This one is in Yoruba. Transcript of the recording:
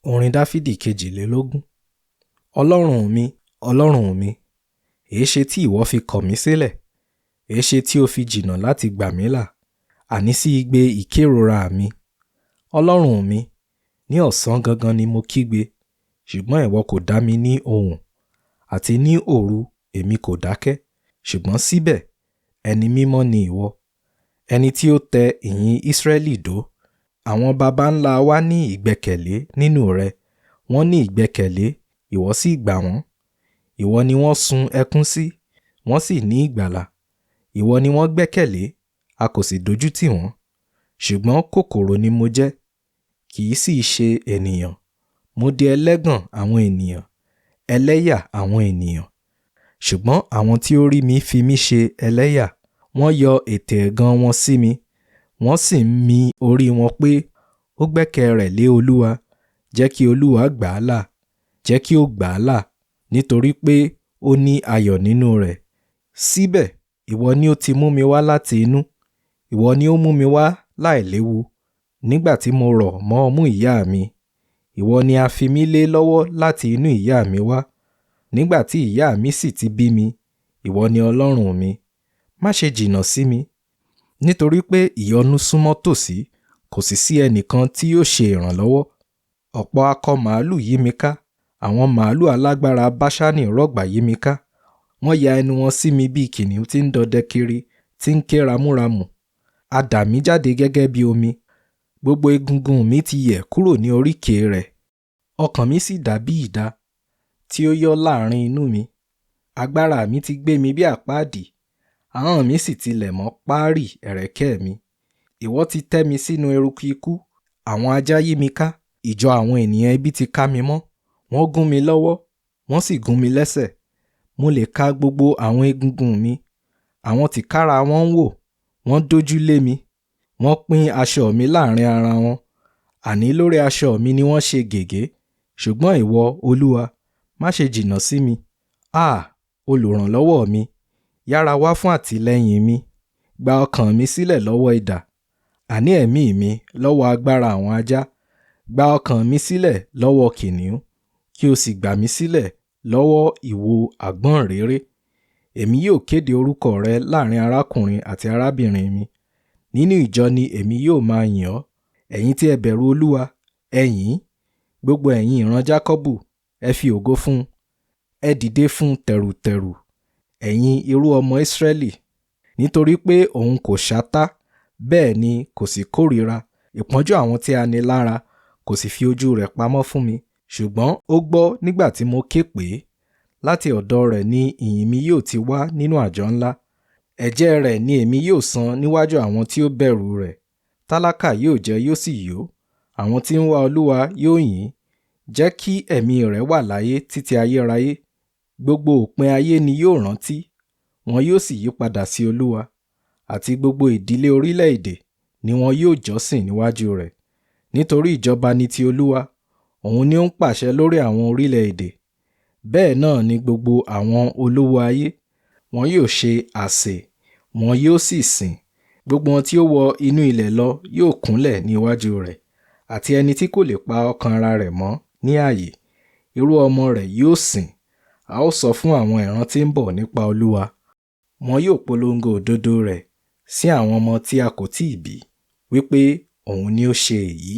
Orin Dáfídì Kejilelogun. Ọlọ́run mi, èéṣe tí ìwọ fi kọ̀ mí sílẹ̀? Èéṣe tí o fi jìnnà láti gbà mí là, àní sí igbe ìkérora mi? Ọlọ́run mi, ní ọ̀sán gangan ni mo kígbe, ṣùgbọ́n ìwọ kò dá mi ní ohùn, àti ní òru èmi kò dákẹ́, ṣùgbọ́n síbẹ̀ ẹni mímọ́ ni ìwọ, ẹni tí ó tẹ ìyìn Ísírẹ́lì dó. Àwọn baba ńlá wa ní ìgbẹ́kẹ̀lé nínú rẹ, wọ́n ní ìgbẹ́kẹ̀lé, ìwọ sì gbà wọ́n. Ìwọ ni wọ́n sun ẹkún sí, wọ́n sì ní ìgbàlà. Ìwọ ni wọ́n gbẹ́kẹ̀lé, a kò sì dojú tì wọ́n. Ṣùgbọ́n kòkòrò ni mo jẹ́, kì í sì ṣe ènìyàn. Mo di ẹlẹ́gàn àwọn ènìyàn, ẹlẹ́yà àwọn ènìyàn. Ṣùgbọ́n àwọn tí ó rí mi fi mí ṣe ẹlẹ́yà, wọ́n yọ ètè ẹ̀gàn wọn sí mi. Wọ́n sì ń mi orí wọn pé, ó gbẹ́kẹ̀ rẹ̀ lé Olúwa. Jẹ́ kí Olúwa gbà á là, jẹ́ kí ó gbà á là, nítorí pé ó ní ayọ̀ nínú rẹ̀. Síbẹ̀, ìwọ ni ó ti mú mi wá láti inú, ìwọ ni ó mú mi wá láìléwu. Nígbà tí mo rọ̀ mọ́ ọmú ìyá mi, ìwọ ni a fi mí lé lọ́wọ́ láti inú ìyá mi wá. Nígbà tí ìyá mi sì ti bí mi, ìwọ ni Ọlọ́run mi. Má ṣe jìnnà sí mi, nítorí pé ìyọnu súnmọ́ tòsí, kò sì sí ẹnìkan tí yóò ṣe ìrànlọ́wọ́. Ọ̀pọ̀ akọ màálù yí mi ká, àwọn màálù alágbára Báṣánì rọ̀gbà yí mi ká. Wọ́n ya ẹnu wọn sí mi bí kìnnìún tí ń dọdẹ kiri, tí ń ké ramúramù. A dà mí jáde gẹ́gẹ́ bí omi, gbogbo egungun mi ti yẹ̀ kúrò ní oríkèé rẹ̀. Ọkàn mi sì dàbí idà tí ó yọ́ láàrin inú mi. Agbára mi ti gbé mi bí àpáàdì, ahọ́n mi sì tilẹ̀ mọ́ páàrí ẹ̀rẹ̀kẹ́ mi. Ìwọ ti tẹ́ mi sínú eruku ikú, àwọn ajá yí mi ká. Ìjọ àwọn ènìyàn ibi ti ká mi mọ́, wọ́n gún mi lọ́wọ́, wọ́n sì gún mi lẹ́sẹ̀. Mo lè ka gbogbo àwọn egungun mi, àwọn tìkára wọn ń wò, wọ́n dójú lé mi. Wọ́n pín aṣọ mi láàrin ara wọn, àní lórí aṣọ mi ni wọ́n ṣe gègé. Ṣùgbọ́n ìwọ, Olúwa, má ṣe jìnnà sí mi. Olùrànlọ́wọ́ mi, yára wá fún àtìlẹ́yìn mi. Gba ọkàn mi sílẹ̀ lọ́wọ́ idà, àní ẹ̀mí mi lọ́wọ́ agbára àwọn ajá. Gba ọkàn mi sílẹ̀ lọ́wọ́ kìnnìún, kí o sì gbà mí sílẹ̀ lọ́wọ́ ìwo àgbọ̀nréré. Èmi yóò kéde orúkọ rẹ láàrin arákùnrin àti arábìnrin mi. Nínú ìjọ ni èmi yóò máa yìn ọ́. Ẹ̀yin tí ẹ bẹ̀rù Olúwa, ẹ yìn ín. Gbogbo ẹ̀yin ìran Jákọ́bù, ẹ fi ògo fún un. Ẹ dìde fún tẹ̀rùtẹ̀rù, ẹ̀yin irú ọmọ Ísírẹ́lì. Nítorí pé òun kò ṣátá, bẹ́ẹ̀ ni kò sì kórìíra ìpọ́njú àwọn tí a ní lára, kò sì fi ojú rẹ̀ pamọ́ fún mi. Ṣùgbọ́n ó gbọ́ nígbà tí mo ké pè é. Láti ọ̀dọ̀ rẹ̀ ni ìyìn mi yóò ti wá nínú àjọ ńlá. Ẹ̀jẹ̀ rẹ̀ ni èmi yóò san níwájú àwọn tí ó bẹ̀rù rẹ̀. Tálákà yóò jẹ yóò sì yó, àwọn tí ń wá Olúwa yóò yìn ín. Jẹ́ kí ẹ̀mí rẹ̀ wà láyé títí ayérayé. Gbogbo òpin ayé ni yóò rántí, wọn yóò sì yí padà sí Olúwa, àti gbogbo ìdílé orílẹ̀-èdè ni wọn yóò jọ́sìn níwájú rẹ̀. Nítorí ìjọba ni ti Olúwa, òun ni ó ń pàṣẹ lórí àwọn orílẹ̀-èdè. Bẹ́ẹ̀ náà ni gbogbo àwọn olówó ayé, wọn yóò ṣe àsè, wọn yóò sì sìn. Gbogbo wọn tí ó wọ inú ilẹ̀ lọ yóò kúnlẹ̀ ní iwájú rẹ̀, àti ẹni tí kò lè pa ọkàn ara rẹ̀ mọ́ ní ààyè, irú ọmọ rẹ̀ yóò sìn. A ó sọ fún àwọn ìran tí ń bọ̀ nípa Olúwa. Wọn yóò polongo òdodo rẹ̀ sí àwọn ọmọ tí a kò tíì bí, wípé òun ni ó ṣe èyí.